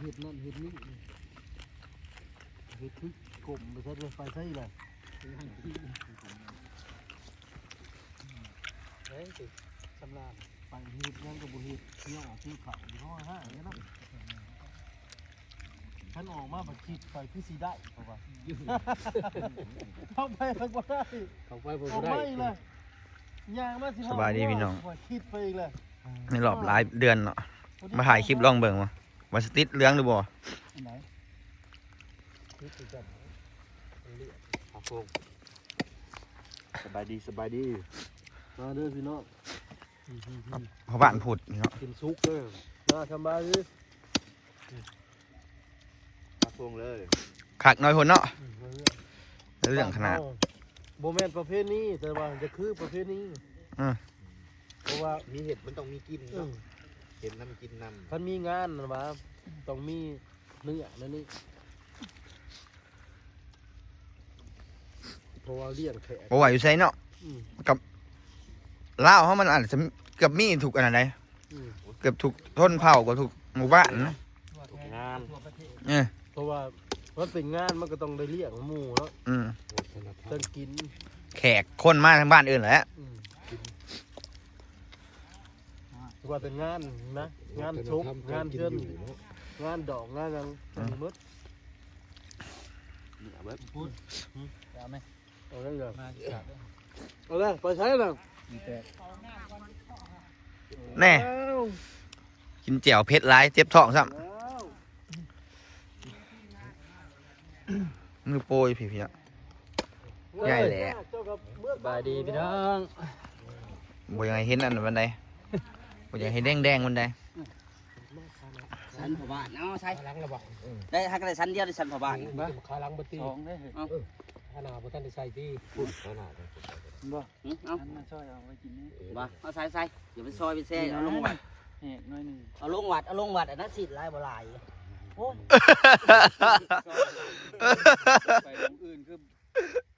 เห็ดนั่นเห็ดนี่เห็ดทึกกลมไปใช้เลยไปใช่เลยเฮ้ยสิสำราญไปเห็ดนั่นกับบุเห็ดเที่ยวชื่อเขาอยู่ห้องห้าอย่างนั้นฉันออกมาบัดคิดไปคือสีได้เพราะว่าเข้าไปมันก็ได้เข้าไปผมก็ได้เลยยางมาสิสบายดีพี่น้องคิดไปอีกเลยในรอบหลายเดือนเนาะมาถ่ายคลิปลองเบิ่งว่าสติดเรื่องหรือบ่สบายดีสบายดีมาเด้อพี่น้องเพราะบ้านผุดเนาะกินซุกเด้อมาสบายดีมาพวงเลยขักน้อยคนเนาะเรื่องขนาดโมเมนต์ประเภทนี้แต่ว่าจะคือประเภทนี้เพราะว่ามีเห็ดมันต้องมีกินเห็ดน้ำกินน้ำท่านมีงานนะว่าต้องมีเนื้อนั่นนี่เพราะว่าเลี้ยงแขกบ่ไหวอยู่ไสเนาะกับลาวเฮามันอาจจะเกือบมีถูกอันใดเกือบถูกทนเผาก็ถูกหมู่บ้านนะงานเพราะว่ามันเป็นงานมันก็ต้องได้เลี้ยงหมู่เนาะต้องกินแขกคนมาทางบ้านอื่นแหละว่าเป็นงานนะงานชุบงานเชิญงานดอกงานยังมืดพูดเอาไหมเอาได้เลยเอาเลยไปใช้เลยแน่กินแจ่วเผ็ดร้ายเจ็บท้องซ้ำมือโปรยพี่ๆใหญ่แหละสบายดีพี่น้องบ่ยังไงเห็นอันวันใดบ่ยังให้แดงๆวันใดชั้นผบ้านเนาะใช่ล้างระบอกได้ถ้าก็ได้ชั้นเดียวได้ชั้นผบ้านบ้าขาล้างบัตตี้ได้ขนาดบัตรได้ใส่ที่พูดขนาดบ่เอาซอยเอาไว้กินนี่บ่เอาใส่อย่าไปซอยไปแซ่เอาลงวัดแหกน้อยนึงเอาลงวัดอันนั้นสิลายบ่ลายโอ้ไปลงอื่นคือ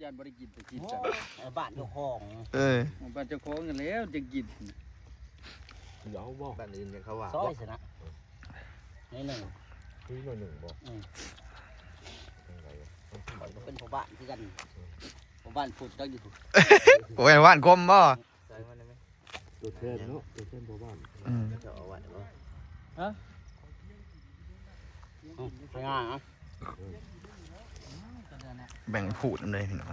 ย่านบริกินไปกินบ้านเจ้าของบ้านเจ้าของกันแล้วจะกินเดี๋ยวบอกบ้านอื่นยังเขาว่าซอยสินะนี่หนึ่งคือหนึ่งบอกเป็นผบ้านคือกันผบ้านผุดก็อยู่โอ้ยบ้านกลมบ่ตัวเทนเนาะตัวเทนผบ้านจะเอาไว้บ่ฮะไปงานนะแบ่งผูดเลยพี่น้อง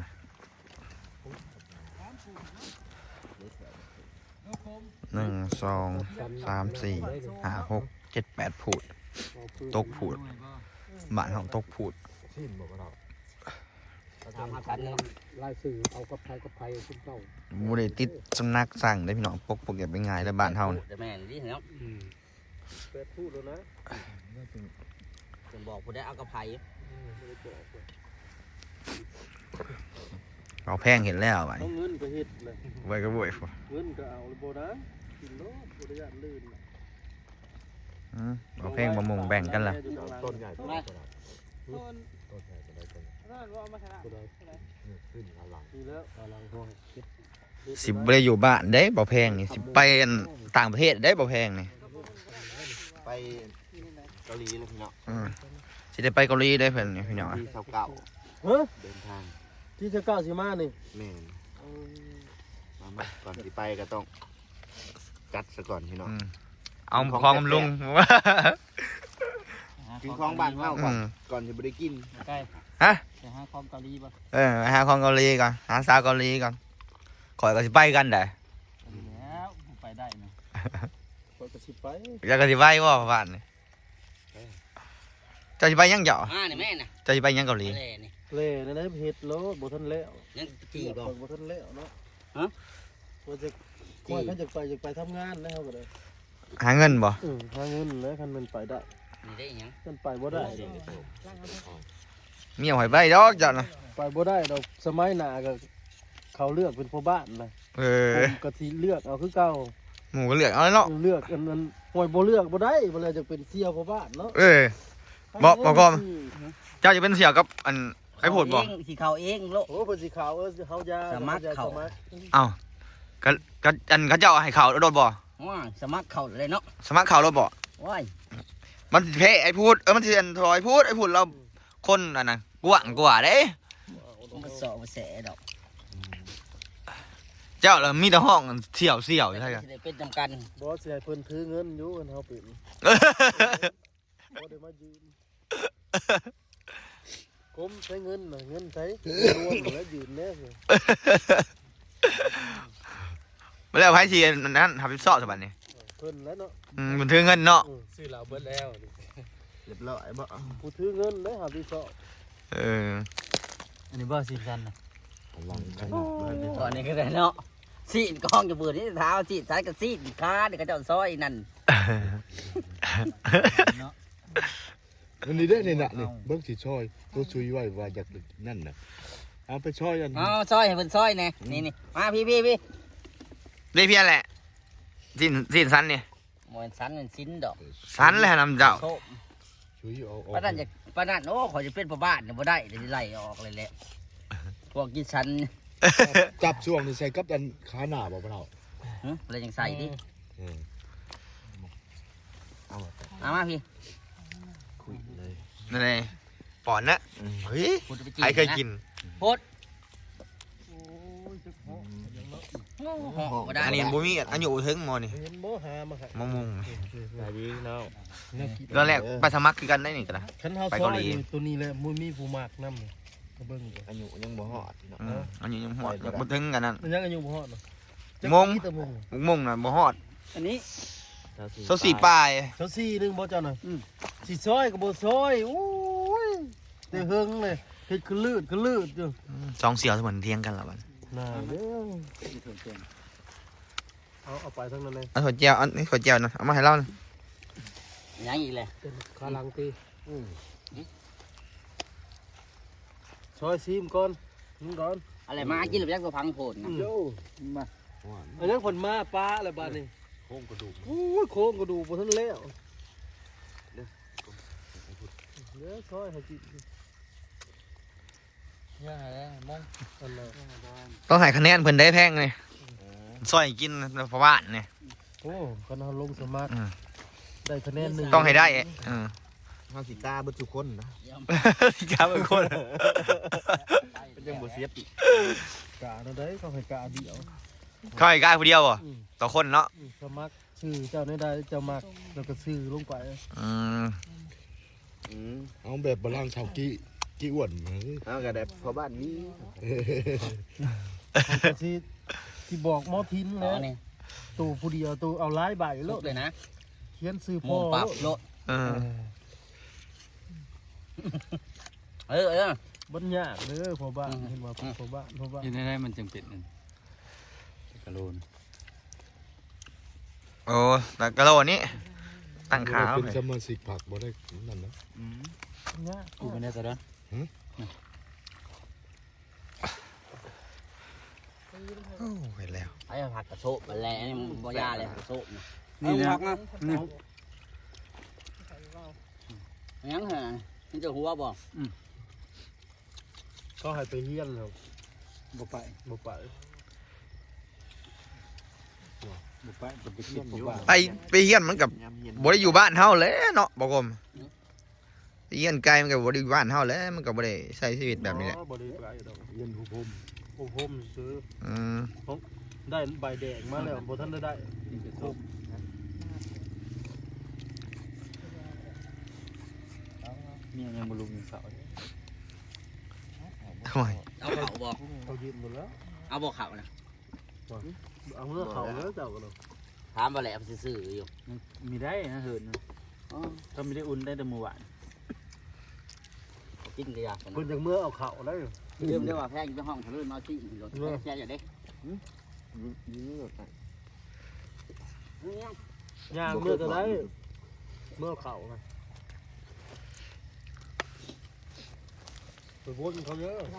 1 2 3 4 5 6 7 8ผูดตกผูดบ้านของตกผูดทำกันลายสื่อเอากับไทยขึ้นเต้าบุรีติดสำนักสั่งได้พี่น้องปกเก็บไปง่ายแล้วบ้านเฮาแม่นี่เนาะพูดแล้วนะผมบอกผมได้เอากับไผ่เราแพงเห็นแล้วไว้เงินก็เห็ดเลยไว้ก็บ่อยเงินก็เอาโบนะกินโลบริยาลื่นเราแพงบะมุงแบ่งกันล่ะต้นใหญ่ต้นใหญ่สิบได้อยู่บ้านได้บ่แพงนี่สิไปต่างประเทศได้บ่แพงนี่ไปเกาหลีเลยพี่น้องสิได้ไปเกาหลีได้เพิ่นนี่พี่น้องที่เก่าเดินทางที่เก่าสิมานี่แม่มาก่อนสิไปก็ต้องจัดซะก่อนพี่น้องเอาของบำรุงกินของบ้านเฮาก่อนสิบ่ได้กินฮะไปหาของเกาหลีบ่หาของเกาหลีก่อนหาสาวเกาหลีก่อนข่อยก็สิไปกันได้แล้วไปได้นะข่อยก็สิไปอยากก็สิไปบ่บ้านนี่เจ้าสิไปยังเจ้านี่แม่น่ะเจ้าสิไปยังเกาหลีเล่นั่นเฮ็ดโลบ่ทันแล้วยังจีบ่ทันแล้วเนาะฮะว่าจะค่อยเขาจะไปทำงานแล้วก็ได้หาเงินบ่หาเงินแล้วคันมันไปได้นี่ได้หยังคันไปบ่ได้เมียหอยใบดอกเจ้านะไปบ่ได้ดอกสมัยหน้าก็เขาเลือกเป็นพ่อบ้านนะผมก็สิเลือกเอาคือเก่าหมู่ก็เลือกเอาเนาะเลือกอันนั้นหอยบ่เลือกบ่ได้บ่เลยจะเป็นเสี่ยวพ่อบ้านเนาะบ่พร้อมเจ้าจะเป็นเสี่ยวกับอันไอ้โพดบ่สิเขาเองโลโอ้เพิ่นสิเขาเฮาจะสมัครเขาอ้าวก็อันเขาเจ้าให้เขาโดดบ่สมัครเขาเลยเนาะสมัครเขาโดดบ่ว้าย มันสิเพไอ้พูดมันสิอันถอยพูดไอ้พูดเราคนอันนั้นกว้างกว่าเด้ มันสอมาแสดอก เจ้าเรามีแต่ห้องเสี่ยวใช่ไหม ได้เป็นจำกัน บ่สิให้เพิ่นถือเงินอยู่เพิ่นเฮาเป็นบ่ได้มายืมกมใช้เงินน่ะเงินใช้รวมแล้วยืมแน่สิ ไม่แล้วไพ่ชีนั้นทำเป็นซอสบัดนี้ เพิ่นแล้วเนาะ มันถือเงินเนาะ ซื้อเหล้าเบิดแล้ว เรียบร้อยบ่ ผู้ถือเงินเลยหาพี่ซอ อันนี้บ่สิบซันนะ หวังกัน ตอนนี้ก็ได้เนาะซีนกองจะเปิดที่เท้าซีนซ้ายกับซีนขาเดี๋ยวก็เจ้าซอยนั่น อันนี้ได้นี่น่ะนี่เบิ่งสิช่อยตัวซุยไว้ว่าอยากนั่นน่ะเอาไปช่อยกัน เอาซอยให้เพิ่นซอยแน่นี่มาพี่ ได้เพี้ยนแหละสิ้นสันเนี่ย หมอนสันเป็นสิ้นดอก สันเลยนำเจ้า โซ่ ซุยเอา ป้านั่นจะป้านั่นโอ้ขอจะเป็นพ่อบ้านเนี่ยบ่ได้เดี๋ยวไล่ออกเลยแหละพวกกินสัน จับช่วงนี่ใส่กับอันขาหน้าบ่เฒ่า อะไรยังใส่ดิ เออ เอามาพี่ คุยเลย นั่นเองปอนนะเฮ้ย พูดไป ใครเคยกิน โพดบ่ได้ อันนี้บุมีอันอยู่ถึงมอนี่ เห็นบ่หามาให้ มะม่วง สวัสดีเนาะ ตอนแรกไปสมัครคือกันได้นี่กันนะ คันเฮา ไป ซอ เกาย หลี นี่ตัวนี้แหละมุ้ยมีผู้มากนำก็เบิ่งอยู่ อายุยังบ่ฮอดเนาะ อันนี้ยังหอดบ่ถึงกันนั่น มันยังอายุบ่ฮอดเนาะ มง ตะมง มงน่ะบ่ฮอด อันนี้ โซสี่ปลาย เจ้าซี่นึงบ่เจ้าน่ะสิซอยก็บ่ซอยโอ้ยแต่เฮิงเลยเฮ็ดคือลืดอยู่ สองเสี่ยวเหมือนเทียงกันละบัด น่าเด้อเอาไปทั้งนั้นเลย อันขวดแก้วอันนี้ขวดแก้วนะเอามาให้เรานะ ยังอีกเลย ขาหลังตีซอยซีมก่อนนี่ก่อน อะไรมากินหรือยังตัวพังโผล่นะ โย่มาอันนั้นผลมาปลาอะไรบ้านนี่ โค้งกระดูก โอ้ยโค้งกระดูกบนทันแล้วเดี๋ยวซอยให้กิน ยังไงมอง อันนั้น ต้องให้คะแนนเพิ่นได้แพงเลยซอยกินเพราะว่าเนี่ย โอ้คันเราลงสมัครได้คะแนนหนึ่ง ต้องให้ได้เออ เฮาสิกล้าเบิดทุกคนนะ ครับเป็นคน เป็นจังบ่เสียติ กะนั่นได้เขาให้กะเดียว เขาให้กายผู้เดียวอ่ะต่อคนเนาะ สมัครชื่อเจ้าได้เจ้ามักแล้วก็ชื่อลงไป เอาแบบบาลางชาวกี้อ้วนเอาก็ได้พอบ้านนี้ เขาก็สิบอกหมอทิน อ๋อ นะ นี่ ตัวผู้เดียวตัวเอาหลายใบ ลุ แล้ ก ว เลยนะ เขียนชื่อ โม พ่อง ปรับโล เออ บัญญากเด้อพ่อบ้านเห็นว่าพ่อบ้าน อยู่ในนั้นมันจึงเป็นนั่นกระโลน โอ้แต่กระโดดนี้ตั้งขา เป็นสมาชิกผักบ่ได้นั่นนะ บัญญาก กูไม่ได้ตอนนั้น โอ้เห็นแล้ว ไอ้ผักกระโซบมันแรงนี่มันบ่ยาเลยกระโซบ นี่นะนี่ ยังเหรอมันจะหัวบ่ ก็ให้ไปเฮียนแล้ว บ่ไป บ่ไป บ่ไปจะไปคิดบ่ว่า ไปเฮียนมันกับบ่ได้อยู่บ้านเฮาเลยเนาะบอกผมไปเฮียนไกลมันกับบ่ได้อยู่บ้านเฮาแล้วมันก็บ่ได้ใช้ชีวิตแบบนี้แหละ บ่ได้ไปดอก เรียนผู้พม โอ้ผมซื้อ ได้ใบแดงมาแล้วบ่ทันได้ครบ เมียยังบ่รู้มีเสา ทำไม เอาเข่าบ่ เขายืนหมดแล้ว เอาบ่เข่านะ เอาเมื่อเขาแล้วเจ้าก็เนาะ ถามว่าแหละมันซื่อๆอยู่ มีได้นะเหินก็ไม่ได้อุ่นได้แต่เมื่อวาน กินกระยา เพิ่นจังเมื่อเอาเขาแล้ว เริ่มได้ว่าแพงอยู่ห้องทะลุมาที่แค่อย่าเด้ ย่างเมื่อจะได้เมื่อเขาไงไปวนเขาเยอะเข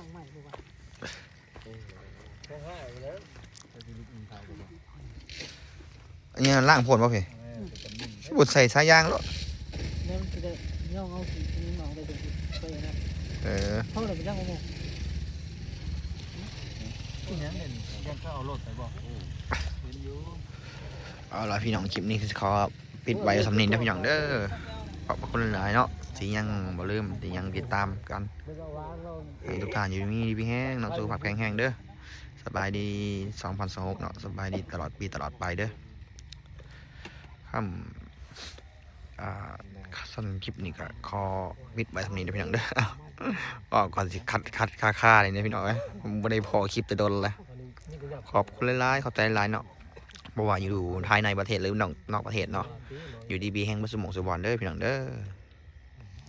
าให้ไปแล้ว อันนี้ล่างโพดป่ะพี่บุดใส่สายยางแล้ว แล้วมันจะได้ย่องเอาสีนี้มาได้เป็นไปนะ เขาเลยไปย่างโม ที่นั้นเนี่ยยังเขาเอารถไปบอก เอาล่ะพี่น้องคลิปนี้คือขอปิดไว้สำเนียงนะพี่น้องเด้อ ขอบพระคุณหลายเนาะที่ยังบ่ลืมที่ยังติดตามกันทุกท่านอยู่มีพี่แห้งเนาะสุขภาพแข็งแรงเด้อสบายดี2026เนาะสบายดีตลอดปีตลอดไปเด้อค่ำสั้นคลิปนี้ก็ขอปิดไว้ทำนี้เด้อพี่น้องเด้อก็ก่อนสิคัดค่าเลยเนี่ยพี่น้องเอ้ยผมบ่ได้พอคลิปแต่โดนเลยขอบคุณหลายๆขอบใจหลายๆเนาะบ่ว่าอยู่ภายในประเทศหรือนอกประเทศเนาะอยู่ดีๆแห่งบ่สมองสุบอนเด้อพี่น้องเด้อ